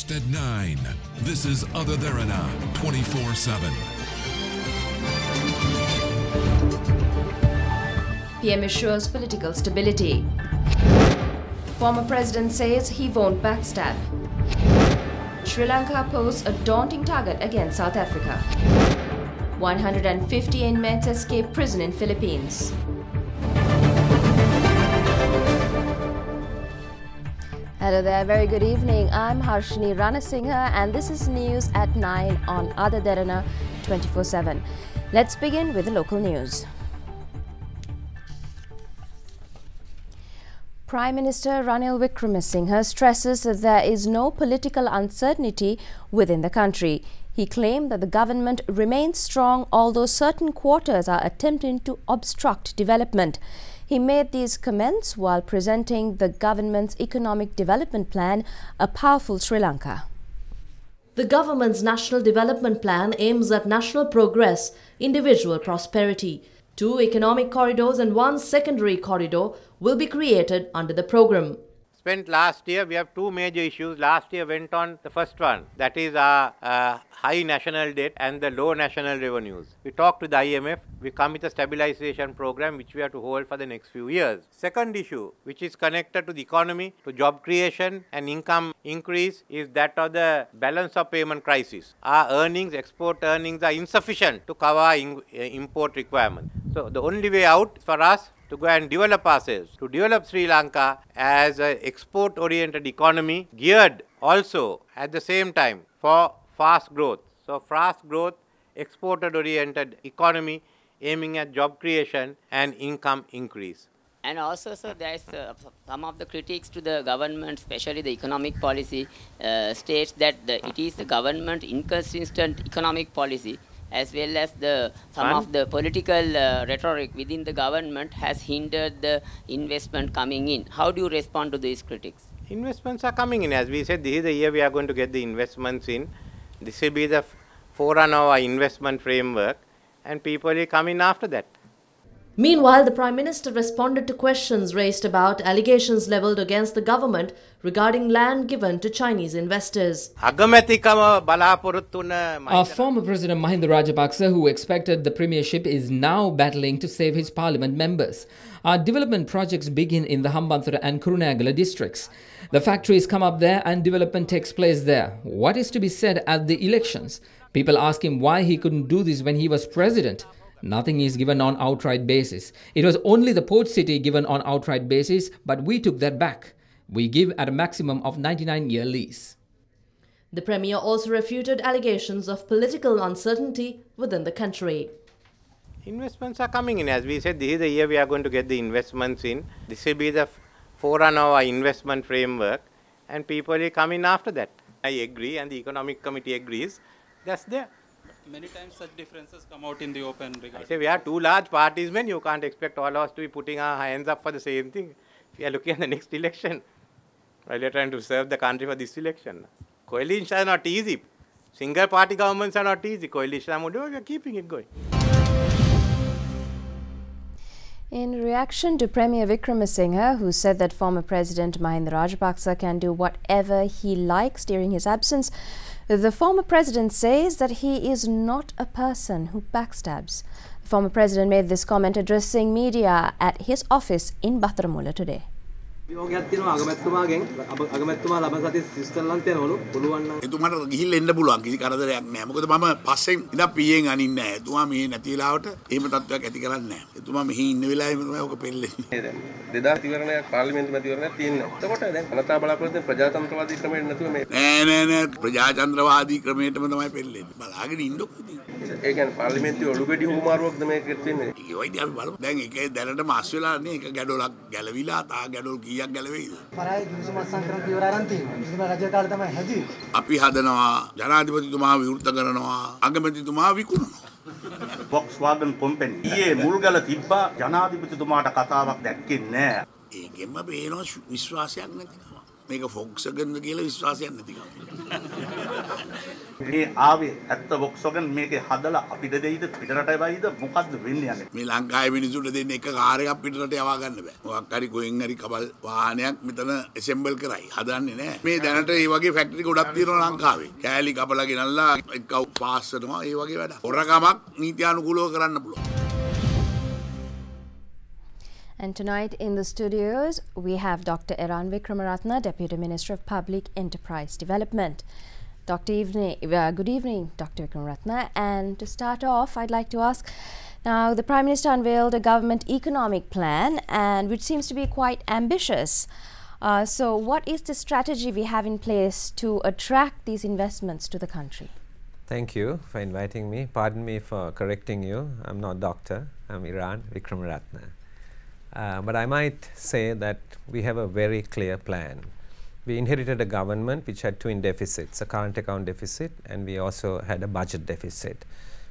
Next at 9, this is Other Derana 24/7. PM assures political stability. Former president says he won't backstab. Sri Lanka poses a daunting target against South Africa. 150 inmates escape prison in Philippines. Hello there, very good evening. I'm Harshini Ranasinghe and this is news at 9 on Other Derana 24/7. Let's begin with the local news. Prime Minister Ranil Wickremesinghe stresses that there is no political uncertainty within the country. He claimed that the government remains strong, although certain quarters are attempting to obstruct development. He made these comments while presenting the government's economic development plan, A Powerful Sri Lanka. The government's National Development Plan aims at national progress, individual prosperity. 2 economic corridors and 1 secondary corridor will be created under the program. Spent last year, we have 2 major issues. Last year went on the first one, that is our high national debt and the low national revenues. We talked to the IMF, we come with a stabilization program which we have to hold for the next few years. Second issue, which is connected to the economy, to job creation and income increase, is that of the balance of payment crisis. Our earnings, export earnings are insufficient to cover import requirements. So the only way out for us to go and develop ourselves, to develop Sri Lanka as an export-oriented economy, geared also at the same time for fast growth. So fast growth, export-oriented economy aiming at job creation and income increase. And also, sir, there is some of the critics to the government, especially the economic policy, states that it is the government inconsistent economic policy, as well as some of the political rhetoric within the government has hindered the investment coming in. How do you respond to these critics? Investments are coming in. As we said, this is the year we are going to get the investments in. This will be the forerunner of our investment framework, and people will come in after that. Meanwhile, the Prime Minister responded to questions raised about allegations levelled against the government regarding land given to Chinese investors. Our former President Mahinda Rajapaksa, who expected the premiership, is now battling to save his parliament members. Our development projects begin in the Hambantota and Kurunegala districts. The factories come up there and development takes place there. What is to be said at the elections? People ask him why he couldn't do this when he was president. Nothing is given on outright basis. It was only the port city given on outright basis, but we took that back. We give at a maximum of 99-year lease. The Premier also refuted allegations of political uncertainty within the country. Investments are coming in. As we said, this is the year we are going to get the investments in. This will be the forerunner of our investment framework, and people will come in after that. I agree, and the Economic Committee agrees. That's there. Many times such differences come out in the open. I say we are 2 large parties, man. You can't expect all of us to be putting our hands up for the same thing. We are looking at the next election. While we are trying to serve the country for this election. Coalitions are not easy. Single party governments are not easy. Coalition are we are keeping it going. In reaction to Premier Wickremesinghe, who said that former President Mahinda Rajapaksa can do whatever he likes during his absence, the former president says that he is not a person who backstabs. The former president made this comment addressing media at his office in Batharamulla today. එතුමාට ගිහිල්ලා එන්න පුළුවන් කිසි කරදරයක් නැහැ. මොකද මම පස්සෙන් ඉඳන් පීයෙන් අනින්නේ නැහැ. එතුමා මේ නැති වෙලාවට එහෙම තත්ත්වයක් ඇති කරන්නේ නැහැ. එතුමා මෙහි ඉන්න වෙලාවෙම තමයි ඔක පෙල්ලෙන්නේ. 2000 ඉවරණයක් පාර්ලිමේන්තු මැතිවරණයක් තියෙනවා. එතකොට දැන් අනතා බලාපොරොත්තු ප්‍රජාතන්ත්‍රවාදී ක්‍රමයට නැතුව මේ නෑ ප්‍රජාතන්ත්‍රවාදී ක්‍රමයටම තමයි පෙල්ලෙන්නේ. බලාගෙන ඉන්නකො ඉතින්. ඒ කියන්නේ පාර්ලිමේන්තුවේ ඔළුගෙඩි හුමාරුවක්ද මේකෙත් වෙන්නේ? ඒකයි ඉතින් අපි බලමු. දැන් ඒක දැනට මාස් වෙලා නේ එක ගැඩොලක් ගැලවිලා තා ගැඩොල් කීයක් ගැලවෙයිද? පරායි දුසුමත් සංක්‍රමණ ඉවර අරන් තියෙනවා. රජ කාලේ තමයි හැදුවේ. අපි හදනවා ජනාධිපතිතුමා විවෘත කරනවා අගමැතිතුමා විකුණනවා. Volkswagen company ඊයේ මුල්ගල තිබ්බා ජනාධිපතිතුමාට කතාවක් දැක්කේ නැහැ. ඒකෙන්ම බේනවා විශ්වාසයක් නැතිනවා. මේක ෆොක්ස්වැගන් කියලා විශ්වාසයක් නැතිකම. මේ ආවේ ඇත්ත වොක්ස්වැගන් මේකේ හදලා අපිට දෙයිද පිටරට වයිද මොකද්ද වෙන්නේ යන්නේ? මේ ලංකාවේ මිනිසුන්ට දෙන්න එක කාර් එකක් පිටරට යවා ගන්න බෑ. මොකක් හරි කොහෙන් හරි කබල් වාහනයක් මෙතන ඇසෙම්බල් කරයි. හදන්නේ නැහැ. මේ දැනට මේ වගේ ෆැක්ටරි ගොඩක් තියෙනවා ලංකාවේ. කෑලි කපලා ගෙනල්ලා එක පාස් කරනවා. ඒ වගේ වැඩ. හොරකමක් නීත්‍යානුකූලව කරන්න පුළුවන්. And tonight in the studios, we have Dr. Eran Vikramaratne, Deputy Minister of Public Enterprise Development. Good evening, Dr. Vikramaratne. And to start off, I'd like to ask, now the Prime Minister unveiled a government economic plan, and which seems to be quite ambitious. So what is the strategy we have in place to attract these investments to the country? Thank you for inviting me. Pardon me for correcting you. I'm not doctor. I'm Eran Vikramaratne. But I might say that we have a very clear plan. We inherited a government which had twin deficits, a current account deficit, and we also had a budget deficit.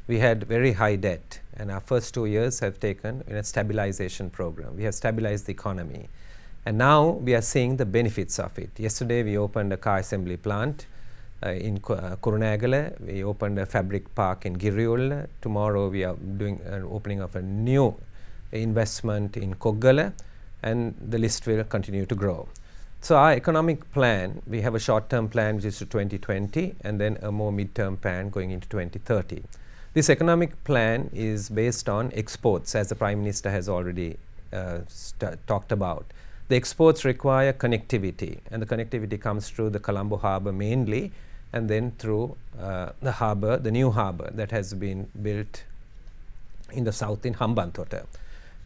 We had very high debt, and our first 2 years have taken in a stabilization program. We have stabilized the economy, and now we are seeing the benefits of it. Yesterday we opened a car assembly plant in Kurunagala. We opened a fabric park in Giriola. Tomorrow we are doing an opening of a new investment in Koggala, and the list will continue to grow. So our economic plan, we have a short-term plan which is to 2020, and then a more mid-term plan going into 2030. This economic plan is based on exports, as the Prime Minister has already talked about. The exports require connectivity, and the connectivity comes through the Colombo harbour mainly, and then through the harbour, the new harbour that has been built in the south in Hambantota.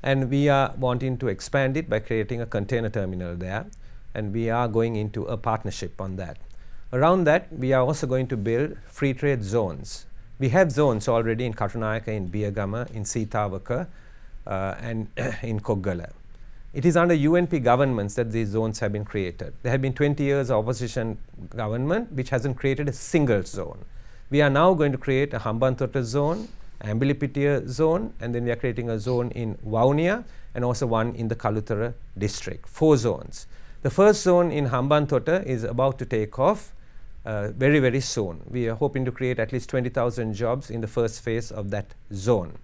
And we are wanting to expand it by creating a container terminal there, and we are going into a partnership on that. Around that, we are also going to build free trade zones. We have zones already in Katunayaka, in Biyagama, in Sitawaka, and in Koggala. It is under UNP governments that these zones have been created. There have been 20 years of opposition government which hasn't created a single zone. We are now going to create a Hambantota zone, Ambilipitia zone, and then we are creating a zone in Vaunia and also one in the Kalutara district. 4 zones. The first zone in Hambantota is about to take off very, very soon. We are hoping to create at least 20,000 jobs in the first phase of that zone.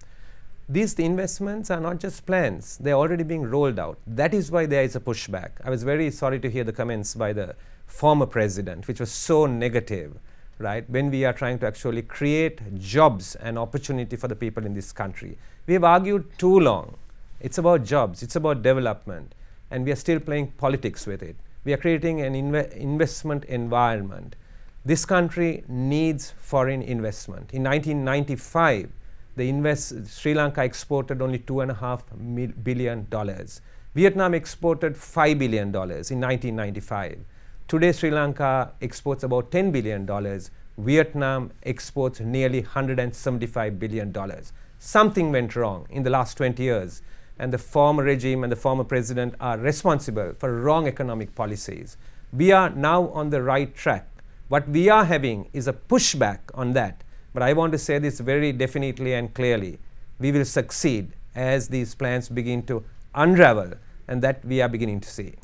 These investments are not just plans, they are already being rolled out. That is why there is a pushback. I was very sorry to hear the comments by the former president, which was so negative, right, when we are trying to actually create jobs and opportunity for the people in this country. We have argued too long. It's about jobs, it's about development, and we are still playing politics with it. We are creating an investment environment. This country needs foreign investment. In 1995, Sri Lanka exported only $2.5 billion. Vietnam exported $5 billion in 1995. Today, Sri Lanka exports about $10 billion. Vietnam exports nearly $175 billion. Something went wrong in the last 20 years, and the former regime and the former president are responsible for wrong economic policies. We are now on the right track. What we are having is a pushback on that. But I want to say this very definitely and clearly. We will succeed as these plans begin to unravel, and that we are beginning to see.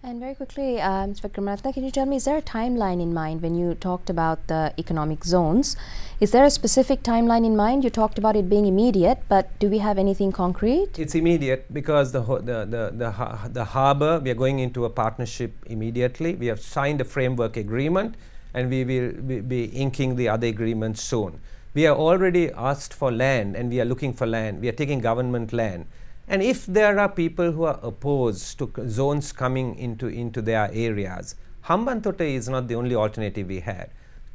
And very quickly, Mr. Vikramaratne, can you tell me, is there a timeline in mind when you talked about the economic zones? Is there a specific timeline in mind? You talked about it being immediate, but do we have anything concrete? It's immediate because the harbour, we are going into a partnership immediately. We have signed a framework agreement, and we will be inking the other agreements soon. We are already asked for land, and we are looking for land. We are taking government land. And if there are people who are opposed to zones coming into their areas, Hambantota is not the only alternative we had.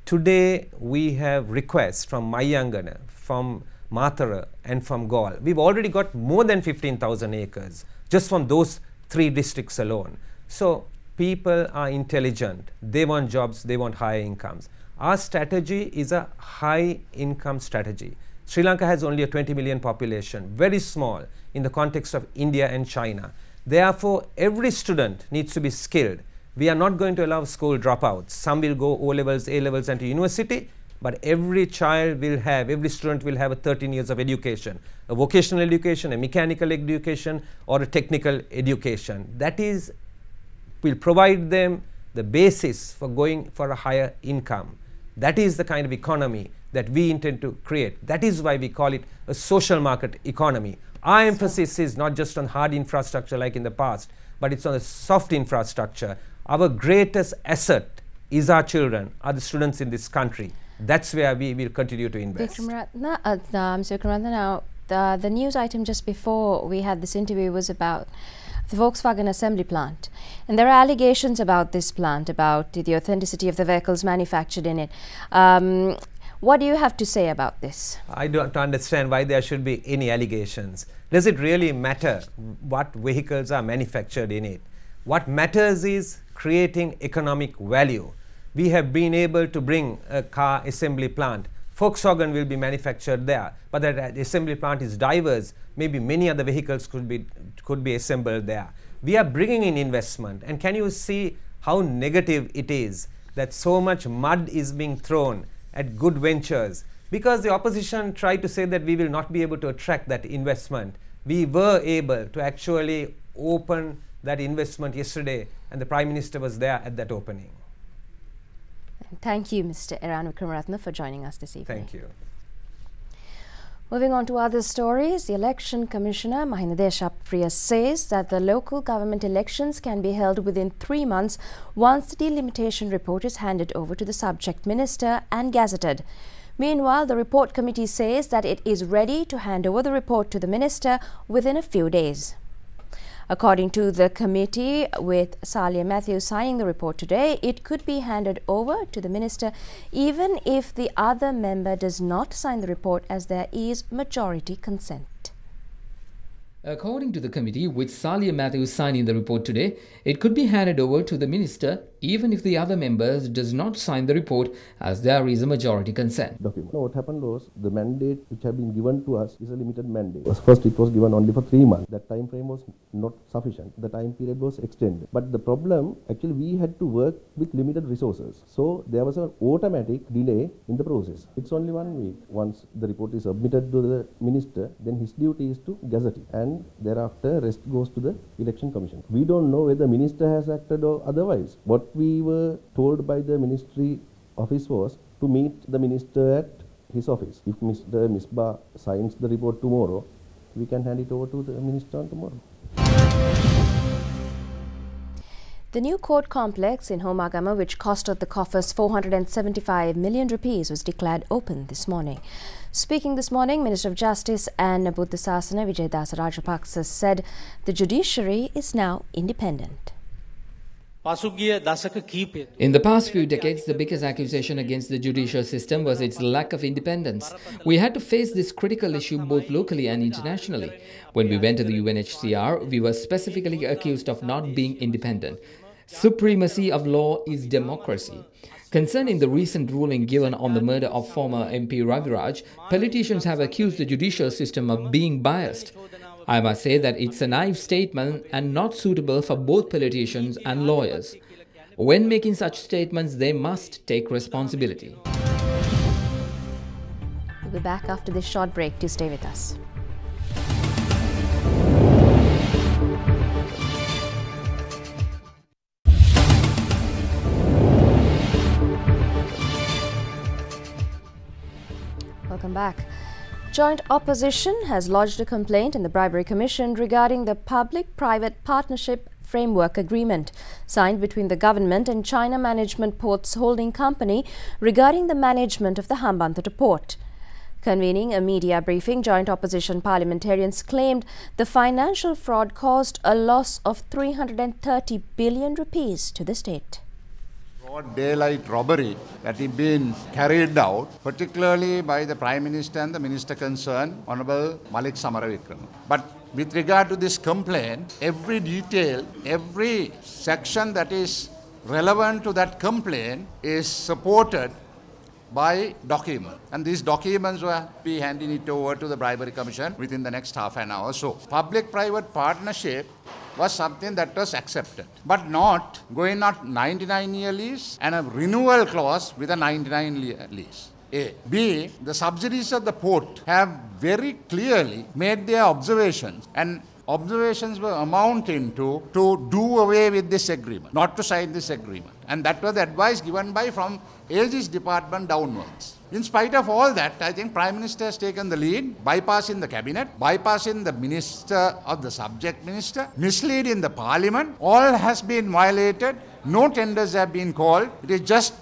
Today, we have requests from Mayangana, from Matara, and from Gaul. We've already got more than 15,000 acres just from those 3 districts alone. So people are intelligent. They want jobs, they want higher incomes. Our strategy is a high income strategy. Sri Lanka has only a 20 million population, very small in the context of India and China. Therefore, every student needs to be skilled. We are not going to allow school dropouts. Some will go O-levels, A-levels and to university, but every student will have a 13 years of education, a vocational education, a mechanical education, or a technical education. That is, will provide them the basis for going for a higher income. That is the kind of economy that we intend to create. That is why we call it a social market economy. Our emphasis is not just on hard infrastructure like in the past, but it's on the soft infrastructure. Our greatest asset is our children, are the students in this country. That's where we will continue to invest. Mr. Vikramratne, now the news item just before we had this interview was about the Volkswagen assembly plant. And there are allegations about this plant, about the authenticity of the vehicles manufactured in it. What do you have to say about this? I don't understand why there should be any allegations. Does it really matter what vehicles are manufactured in it? What matters is creating economic value. We have been able to bring a car assembly plant. Volkswagen will be manufactured there, but that assembly plant is diverse. Maybe many other vehicles could be assembled there. We are bringing in investment, and can you see how negative it is that so much mud is being thrown at good ventures? Because the opposition tried to say that we will not be able to attract that investment. We were able to actually open that investment yesterday, and the Prime Minister was there at that opening. Thank you, Mr. Eran Vikramratne, for joining us this evening. Thank you. Moving on to other stories, the Election Commissioner Mahinda Deshapriya says that the local government elections can be held within 3 months once the delimitation report is handed over to the subject minister and gazetted. Meanwhile, the report committee says that it is ready to hand over the report to the minister within a few days. According to the committee, with Salia Matthews signing the report today, it could be handed over to the minister even if the other member does not sign the report, as there is majority consent. According to the committee, with Salia Matthews signing the report today, it could be handed over to the minister even if the other members does not sign the report, as there is a majority consent. What happened was, the mandate which had been given to us is a limited mandate. First it was given only for 3 months. That time frame was not sufficient. The time period was extended. But the problem, actually we had to work with limited resources. So there was an automatic delay in the process. It's only 1 week. Once the report is submitted to the minister, then his duty is to gazette it. And thereafter rest goes to the Election Commission. We don't know whether the minister has acted or otherwise. What we were told by the ministry office was to meet the minister at his office. If Mr. Misbah signs the report tomorrow, we can hand it over to the minister on tomorrow. The new court complex in Homagama, which costed the coffers 475 million rupees, was declared open this morning. Speaking this morning, Minister of Justice and Buddha Sasana Vijayadasa Rajapaksa said the judiciary is now independent. In the past few decades, the biggest accusation against the judicial system was its lack of independence. We had to face this critical issue both locally and internationally. When we went to the UNHCR, we were specifically accused of not being independent. Supremacy of law is democracy. Concerning the recent ruling given on the murder of former MP Raviraj, politicians have accused the judicial system of being biased. I must say that it's a naive statement and not suitable for both politicians and lawyers. When making such statements, they must take responsibility. We'll be back after this short break. Do stay with us. Welcome back. Joint opposition has lodged a complaint in the Bribery Commission regarding the Public-Private Partnership Framework Agreement signed between the government and China Management Ports Holding Company regarding the management of the Hambantota port. Convening a media briefing, joint opposition parliamentarians claimed the financial fraud caused a loss of 330 billion rupees to the state. Broad daylight robbery that is being carried out, particularly by the Prime Minister and the Minister concerned, Honorable Malik Samaravikram. But with regard to this complaint, every detail, every section that is relevant to that complaint is supported by documents. And these documents will be handing it over to the Bribery Commission within the next half an hour or so. Public-private partnership was something that was accepted, but not going on 99-year lease and a renewal clause with a 99-year lease. A. B. The subsidiaries of the port have very clearly made their observations and observations were amounting to do away with this agreement, not to sign this agreement. And that was the advice given by from AG's department downwards. In spite of all that, I think Prime Minister has taken the lead, bypassing the cabinet, bypassing the minister or the subject minister, misleading the parliament. All has been violated. No tenders have been called. It is just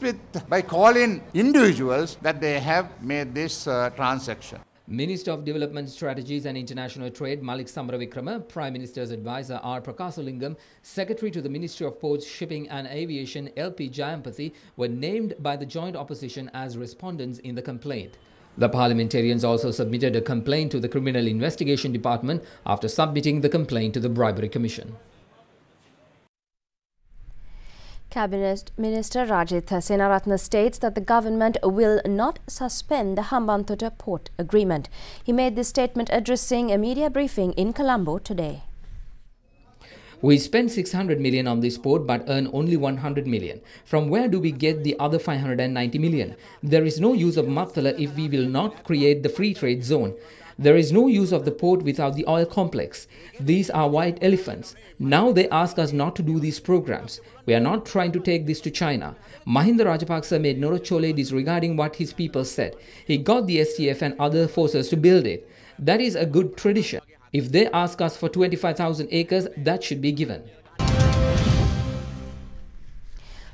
by calling individuals that they have made this transaction. Minister of Development Strategies and International Trade Malik Samaravikrama, Prime Minister's advisor R. Prakasalingam, Secretary to the Ministry of Ports, Shipping and Aviation LP Jayampathi were named by the joint opposition as respondents in the complaint. The parliamentarians also submitted a complaint to the Criminal Investigation Department after submitting the complaint to the Bribery Commission. Cabinet Minister Rajitha Senaratne states that the government will not suspend the Hambantota port agreement. He made this statement addressing a media briefing in Colombo today. We spent 600 million on this port but earn only 100 million. From where do we get the other 590 million? There is no use of Mattala if we will not create the free trade zone. There is no use of the port without the oil complex. These are white elephants. Now they ask us not to do these programs. We are not trying to take this to China. Mahinda Rajapaksa made no chole disregarding what his people said. He got the STF and other forces to build it. That is a good tradition. If they ask us for 25,000 acres, that should be given.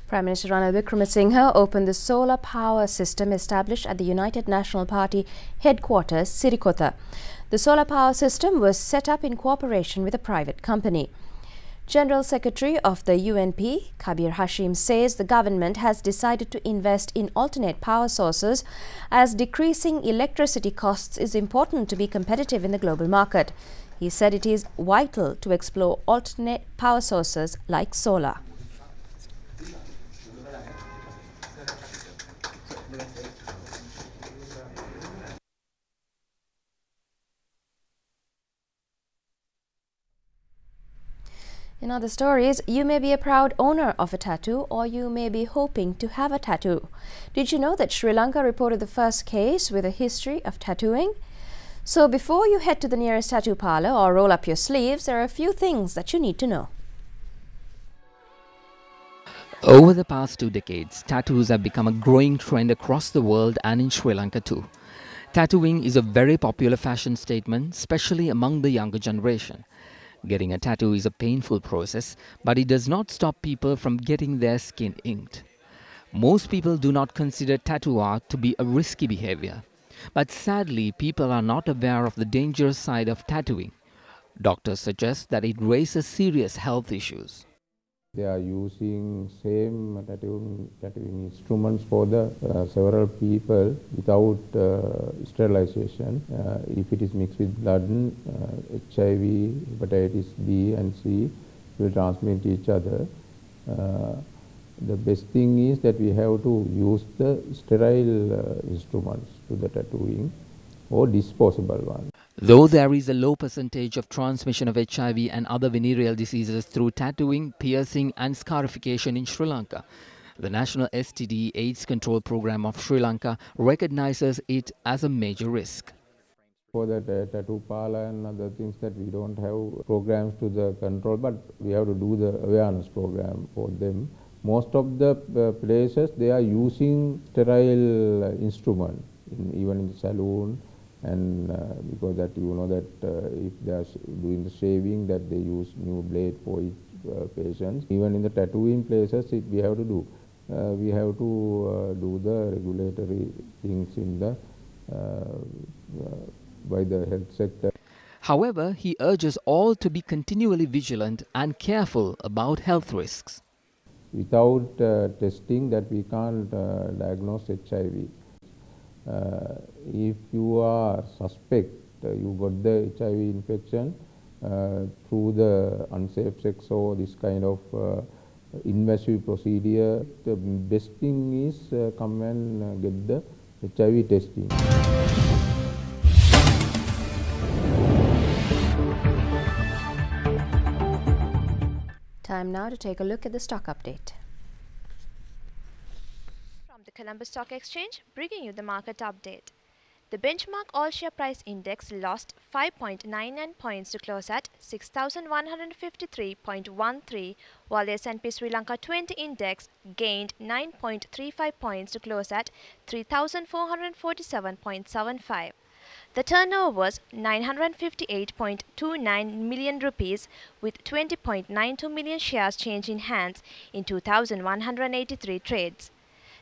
Prime Minister Ranil Wickremesinghe opened the solar power system established at the United National Party headquarters, Sirikotha. The solar power system was set up in cooperation with a private company. General Secretary of the UNP, Kabir Hashim, says the government has decided to invest in alternate power sources as decreasing electricity costs is important to be competitive in the global market. He said it is vital to explore alternate power sources like solar. In other stories, you may be a proud owner of a tattoo or you may be hoping to have a tattoo. Did you know that Sri Lanka reported the first case with a history of tattooing? So before you head to the nearest tattoo parlor or roll up your sleeves, there are a few things that you need to know. Over the past 2 decades, tattoos have become a growing trend across the world and in Sri Lanka too. Tattooing is a very popular fashion statement, especially among the younger generation. Getting a tattoo is a painful process, but it does not stop people from getting their skin inked. Most people do not consider tattoo art to be a risky behavior. But sadly, people are not aware of the dangerous side of tattooing. Doctors suggest that it raises serious health issues. They are using same tattooing instruments for the several people without sterilization. If it is mixed with blood, HIV, hepatitis B and C will transmit each other. The best thing is that we have to use the sterile instruments to the tattooing or disposable ones. Though there is a low percentage of transmission of HIV and other venereal diseases through tattooing, piercing and scarification in Sri Lanka, the National STD AIDS Control Program of Sri Lanka recognizes it as a major risk. For the tattoo parlor and other things that we don't have programs to the control, but we have to do the awareness program for them. Most of the places they are using sterile instruments, even in the salon. And because that you know that if they are doing the shaving, that they use new blade for each patient. Even in the tattooing places, we have to do. We have to do the regulatory things in the by the health sector. However, he urges all to be continually vigilant and careful about health risks. Without testing, that we can't diagnose HIV. If you are suspect you got the HIV infection through the unsafe sex or this kind of invasive procedure, the best thing is come and get the HIV testing. Time now to take a look at the stock update. The Colombo Stock Exchange, bringing you the market update. The benchmark all-share price index lost 5.99 points to close at 6,153.13, while the S&P Sri Lanka 20 index gained 9.35 points to close at 3,447.75. The turnover was 958.29 million rupees, with 20.92 million shares changed in hands in 2,183 trades.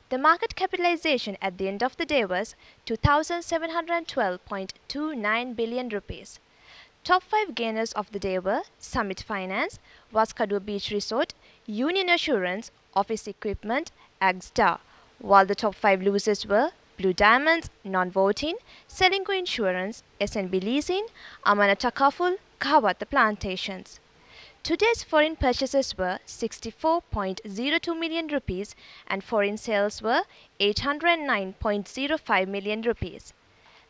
The market capitalization at the end of the day was 2,712.29 billion rupees. Top 5 gainers of the day were Summit Finance, Vaskadu Beach Resort, Union Assurance, Office Equipment, Agstar, while the top 5 losers were Blue Diamonds, Non-Voting, Selingo Insurance, SNB Leasing, Amana Takaful, Kahawat Plantations. Today's foreign purchases were 64.02 million rupees and foreign sales were 809.05 million rupees.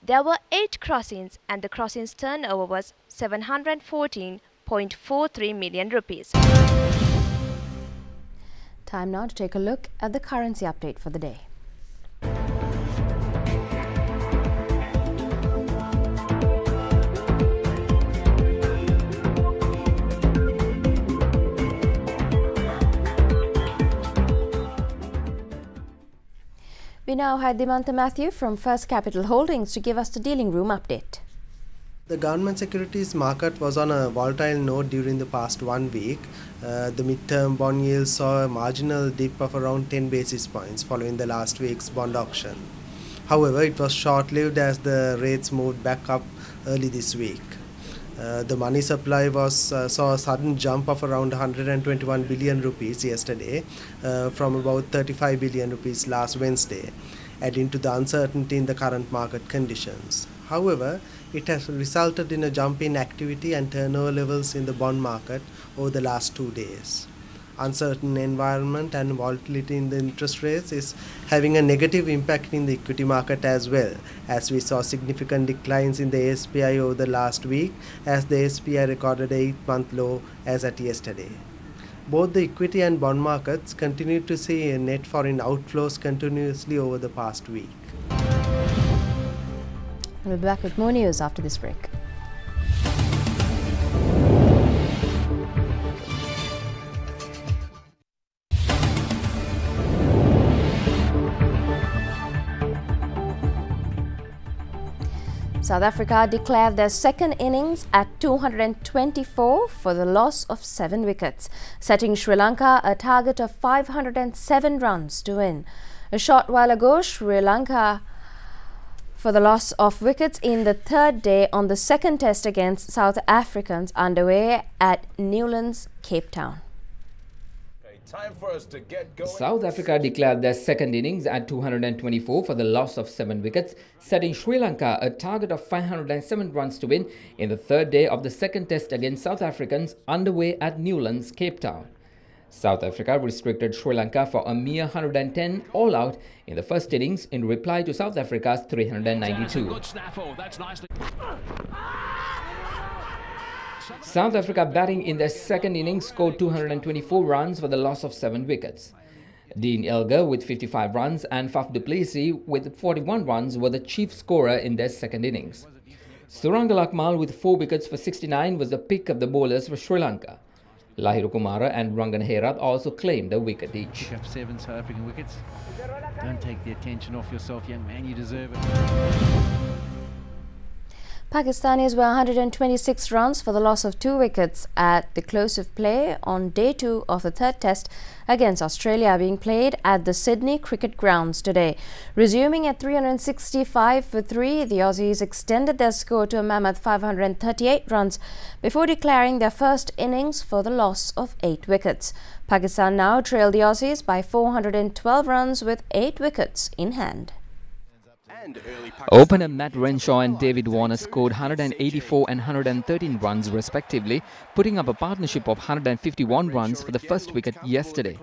There were 8 crossings and the crossings turnover was 714.43 million rupees. Time now to take a look at the currency update for the day. We now had Dimantha Matthew from First Capital Holdings to give us the dealing room update. The government securities market was on a volatile note during the past 1 week. The mid-term bond yields saw a marginal dip of around 10 basis points following the last week's bond auction. However, it was short-lived as the rates moved back up early this week. The money supply saw a sudden jump of around 121 billion rupees yesterday from about 35 billion rupees last Wednesday, adding to the uncertainty in the current market conditions. However, it has resulted in a jump in activity and turnover levels in the bond market over the last 2 days. Uncertain environment and volatility in the interest rates is having a negative impact in the equity market as well, as we saw significant declines in the SPI over the last week, as the SPI recorded a 8-month low as at yesterday. Both the equity and bond markets continued to see net foreign outflows continuously over the past week. We'll be back with more news after this break. South Africa declared their second innings at 224 for the loss of 7 wickets, setting Sri Lanka a target of 507 runs to win. A short while ago, Sri Lanka for the loss of wickets in the third day on the second test against South Africans underway at Newlands, Cape Town. Time for us to get going. South Africa declared their second innings at 224 for the loss of 7 wickets, setting Sri Lanka a target of 507 runs to win in the third day of the second test against South Africans underway at Newlands, Cape Town. South Africa restricted Sri Lanka for a mere 110 all out in the first innings in reply to South Africa's 392. South Africa batting in their second innings scored 224 runs for the loss of 7 wickets. Dean Elgar with 55 runs and Faf du Plessis with 41 runs were the chief scorer in their second innings. Surangal Akmal with 4 wickets for 69 was the pick of the bowlers for Sri Lanka. Lahiru Kumara and Rangan Herath also claimed a wicket each. Pick up 7 South African wickets. Don't take the attention off yourself, young man, you deserve it. Pakistanis were 126 runs for the loss of 2 wickets at the close of play on day 2 of the third test against Australia, being played at the Sydney Cricket Grounds today. Resuming at 365 for 3, the Aussies extended their score to a mammoth 538 runs before declaring their first innings for the loss of 8 wickets. Pakistan now trailed the Aussies by 412 runs with 8 wickets in hand. Opener Matt Renshaw and David Warner scored 184 and 113 runs respectively, putting up a partnership of 151 runs for the first wicket yesterday.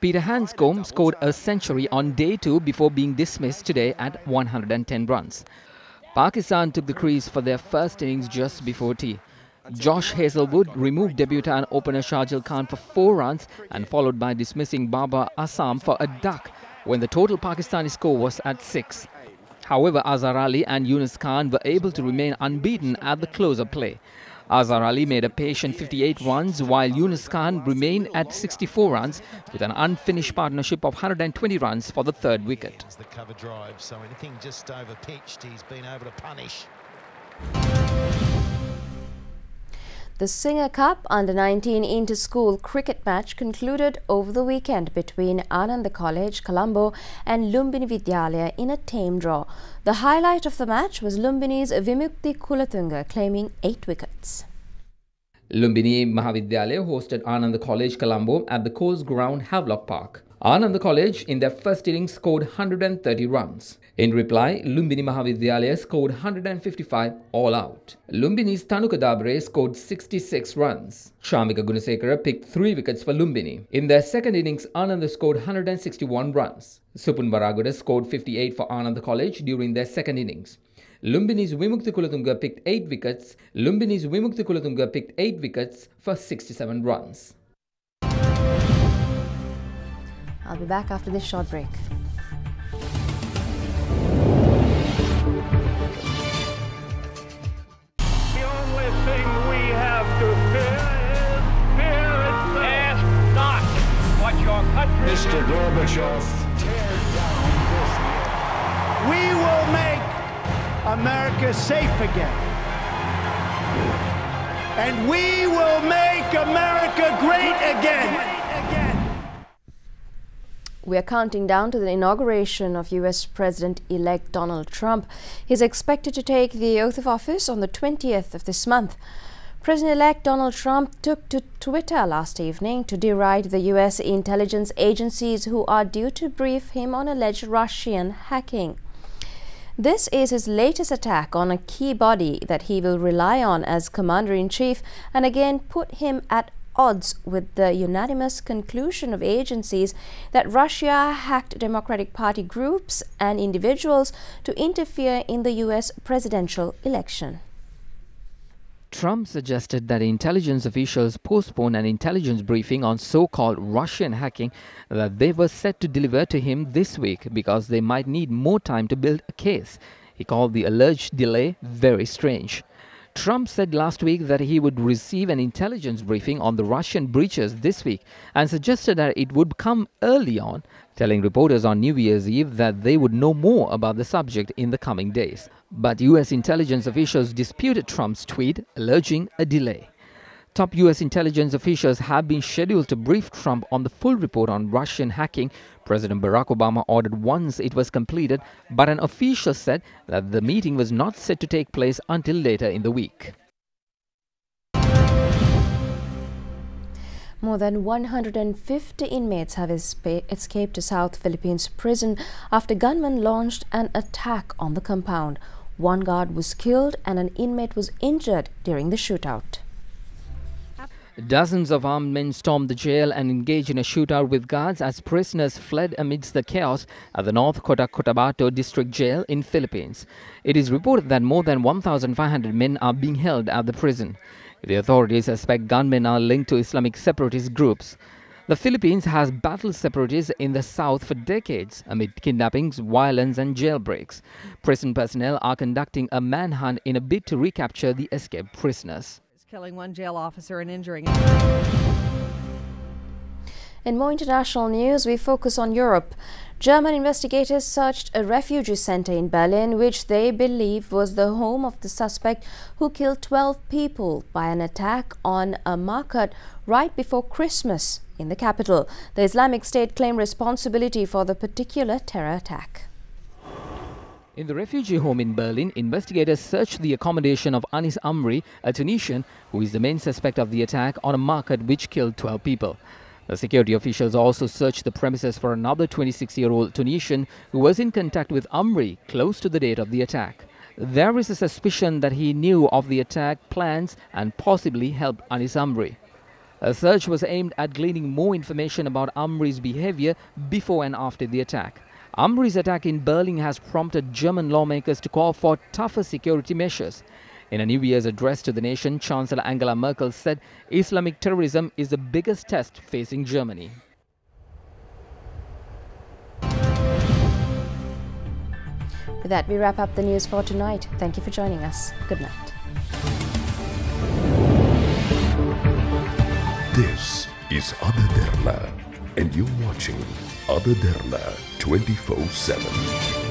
Peter Hanscombe scored a century on day 2 before being dismissed today at 110 runs. Pakistan took the crease for their first innings just before tea. Josh Hazlewood removed debutant opener Shahjil Khan for 4 runs and followed by dismissing Babar Assam for a duck when the total Pakistani score was at 6. However, Azhar Ali and Yunus Khan were able to remain unbeaten at the close of play. Azhar Ali made a patient 58 runs while Yunus Khan remained at 64 runs with an unfinished partnership of 120 runs for the third wicket. The cover drive, so anything just over pitched, he's been able to punish. The Singer Cup Under-19 inter-school cricket match concluded over the weekend between Ananda College, Colombo and Lumbini Vidyalaya in a tame draw. The highlight of the match was Lumbini's Vimukti Kulathunga claiming 8 wickets. Lumbini Mahavidyalaya hosted Ananda College, Colombo at the course ground Havelock Park. Ananda College in their first innings scored 130 runs. In reply, Lumbini Mahavidyalaya scored 155 all out. Lumbini's Tanuka Dabre scored 66 runs. Shamika Gunasekara picked 3 wickets for Lumbini. In their second innings, Ananda scored 161 runs. Supun Baraguda scored 58 for Ananda College during their second innings. Lumbini's Vimukti Kulathunga picked 8 wickets. Lumbini's Vimukti Kulathunga picked 8 wickets for 67 runs. I'll be back after this short break. The only thing we have to fear is fear itself. Ask not what your country Mr. Gorbachev, tear down this wall. We will make America safe again. And we will make America great again. We are counting down to the inauguration of US President-elect Donald Trump. He is expected to take the oath of office on the 20th of this month. President-elect Donald Trump took to Twitter last evening to deride the US intelligence agencies who are due to brief him on alleged Russian hacking. This is his latest attack on a key body that he will rely on as Commander-in-Chief and again put him at odds with the unanimous conclusion of agencies that Russia hacked Democratic Party groups and individuals to interfere in the US presidential election. Trump suggested that intelligence officials postpone an intelligence briefing on so-called Russian hacking that they were set to deliver to him this week because they might need more time to build a case. He called the alleged delay very strange. Trump said last week that he would receive an intelligence briefing on the Russian breaches this week and suggested that it would come early on, telling reporters on New Year's Eve that they would know more about the subject in the coming days. But US intelligence officials disputed Trump's tweet, alleging a delay. Top US intelligence officials have been scheduled to brief Trump on the full report on Russian hacking. President Barack Obama ordered once it was completed, but an official said that the meeting was not set to take place until later in the week. More than 150 inmates have escaped a South Philippines prison after gunmen launched an attack on the compound. One guard was killed and an inmate was injured during the shootout. Dozens of armed men stormed the jail and engaged in a shootout with guards as prisoners fled amidst the chaos at the North Cotabato District Jail in Philippines. It is reported that more than 1,500 men are being held at the prison. The authorities suspect gunmen are linked to Islamic separatist groups. The Philippines has battled separatists in the south for decades amid kidnappings, violence and jailbreaks. Prison personnel are conducting a manhunt in a bid to recapture the escaped prisoners. Killing one jail officer and injuring. In more international news, we focus on Europe. German investigators searched a refugee center in Berlin, which they believe was the home of the suspect who killed 12 people by an attack on a market right before Christmas in the capital. The Islamic State claimed responsibility for the particular terror attack. In the refugee home in Berlin, investigators searched the accommodation of Anis Amri, a Tunisian who is the main suspect of the attack on a market which killed 12 people. The security officials also searched the premises for another 26-year-old Tunisian who was in contact with Amri close to the date of the attack. There is a suspicion that he knew of the attack plans and possibly helped Anis Amri. A search was aimed at gleaning more information about Amri's behavior before and after the attack. Amri's attack in Berlin has prompted German lawmakers to call for tougher security measures. In a New Year's address to the nation, Chancellor Angela Merkel said Islamic terrorism is the biggest test facing Germany. With that, we wrap up the news for tonight. Thank you for joining us. Good night. This is Other Derana, and you're watching Other Derana 24/7.